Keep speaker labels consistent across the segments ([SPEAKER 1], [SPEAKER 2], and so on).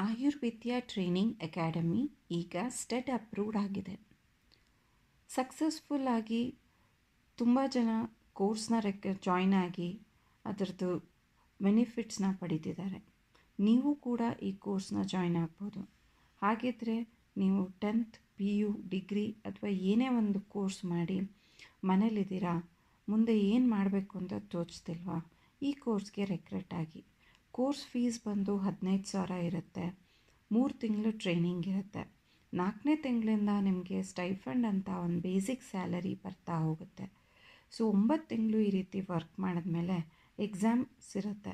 [SPEAKER 1] ಆಯುರ್ವೇದ್ಯ training academy ಈಗ state approved ಆಗಿದೆ. Successful ಆಗಿ ತುಂಬ ಜನ ಕೋರ್ಸ್ನ ಜಾಯ್ನ್ ಆಗಿ ಅದರದ್ದು ಬೆನಿಫಿಟ್ಸ್ನ ಪಡೀತಿದ್ದಾರೆ. ನೀವು ಕೂಡ ಈ ಕೋರ್ಸ್ನ ಜಾಯ್ನ್ ಆಗ್ಬೋದು. ಹಾಗಿದ್ದರೆ ನೀವು 10th PU ಡಿಗ್ರಿ ಅಥವಾ ಏನೇ ಒಂದು ಕೋರ್ಸ್ ಮಾಡಿ ಮನೇಲಿದ್ದೀರಾ, ಮುಂದೆ ಏನು ಮಾಡಬೇಕು ಅಂತ ತೋಚ್ತಿಲ್ವಾ? ಈ ಕೋರ್ಸ್ಗೆ ರೆಕ್ರೆಟ್ ಆಗಿ. ಕೋರ್ಸ್ ಫೀಸ್ ಬಂದು 15,000 ಇರುತ್ತೆ. 3 ತಿಂಗಳು ಟ್ರೈನಿಂಗ್ ಇರುತ್ತೆ. 4ನೇ ತಿಂಗಳಿಂದ ನಿಮಗೆ ಸ್ಟೈಫಂಡ್ ಅಂತ ಒಂದು ಬೇಸಿಕ್ ಸ್ಯಾಲರಿ ಬರ್ತಾ ಹೋಗುತ್ತೆ. ಸೊ 9 ತಿಂಗಳು ಈ ರೀತಿ ವರ್ಕ್ ಮಾಡಿದ್ಮೇಲೆ ಎಕ್ಸಾಮ್ಸ್ ಇರುತ್ತೆ.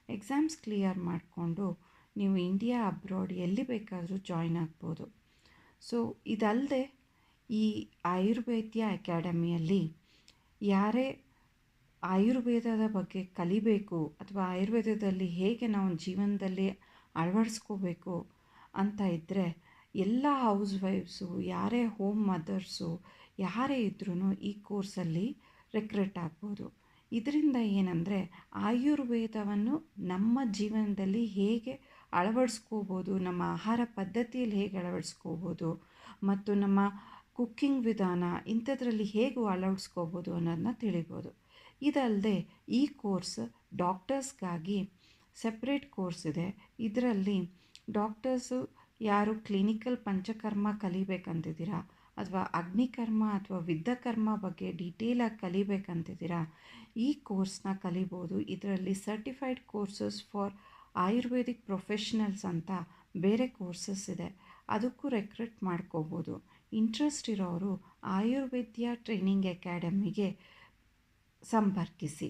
[SPEAKER 1] ಎಕ್ಸಾಮ್ಸ್ ಕ್ಲಿಯರ್ ಮಾಡಿಕೊಂಡು ನೀವು ಇಂಡಿಯಾ ಅಬ್ರಾಡ್ ಎಲ್ಲಿ ಬೇಕಾದರೂ ಜಾಯ್ನ್ ಆಗ್ಬೋದು. ಸೊ ಇದಲ್ಲದೆ ಈ ಆಯುರ್ವೇದ್ಯ ಅಕಾಡೆಮಿಯಲ್ಲಿ ಯಾರೇ ಆಯುರ್ವೇದದ ಬಗ್ಗೆ ಕಲಿಬೇಕು ಅಥವಾ ಆಯುರ್ವೇದದಲ್ಲಿ ಹೇಗೆ ನಾವು ಜೀವನದಲ್ಲಿ ಅಳವಡಿಸ್ಕೋಬೇಕು ಅಂತ ಇದ್ದರೆ ಎಲ್ಲ ಹೌಸ್ ವೈಫ್ಸು, ಯಾರೇ ಹೋಮ್ ಮದರ್ಸು ಯಾರೇ ಇದ್ರೂ ಈ ಕೋರ್ಸಲ್ಲಿ ರೆಕ್ರೆಟ್ ಆಗ್ಬೋದು. ಇದರಿಂದ ಏನಂದರೆ ಆಯುರ್ವೇದವನ್ನು ನಮ್ಮ ಜೀವನದಲ್ಲಿ ಹೇಗೆ ಅಳವಡಿಸ್ಕೋಬೋದು, ನಮ್ಮ ಆಹಾರ ಪದ್ಧತಿಯಲ್ಲಿ ಹೇಗೆ ಅಳವಡಿಸ್ಕೋಬೋದು ಮತ್ತು ನಮ್ಮ ಕುಕ್ಕಿಂಗ್ ವಿಧಾನ ಇಂಥದ್ರಲ್ಲಿ ಹೇಗೆ ಅಳವಡಿಸ್ಕೋಬೋದು ಅನ್ನೋದನ್ನ ತಿಳಿಬೋದು. ಇದಲ್ಲದೆ ಈ ಕೋರ್ಸ್ ಡಾಕ್ಟರ್ಸ್ಗಾಗಿ ಸೆಪ್ರೇಟ್ ಕೋರ್ಸ್ ಇದೆ. ಇದರಲ್ಲಿ ಡಾಕ್ಟರ್ಸು ಯಾರು ಕ್ಲಿನಿಕಲ್ ಪಂಚಕರ್ಮ ಕಲಿಬೇಕಂತಿದ್ದೀರಾ ಅಥವಾ ಅಗ್ನಿಕರ್ಮ ಅಥವಾ ವಿದ್ಯಕರ್ಮ ಬಗ್ಗೆ ಡೀಟೇಲಾಗಿ ಕಲಿಬೇಕಂತಿದ್ದೀರಾ, ಈ ಕೋರ್ಸ್ನ ಕಲಿಬೋದು. ಇದರಲ್ಲಿ certified courses for Ayurvedic professionals ಅಂತ ಬೇರೆ ಕೋರ್ಸಸ್ ಇದೆ, ಅದಕ್ಕೂ ರೆಕ್ರೆಟ್ ಮಾಡ್ಕೋಬೋದು. ಇಂಟ್ರೆಸ್ಟ್ ಇರೋರು ಆಯುರ್ವೇದ್ಯ ಟ್ರೈನಿಂಗ್ ಅಕಾಡೆಮಿಗೆ ಸಂಪರ್ಕಿಸಿ.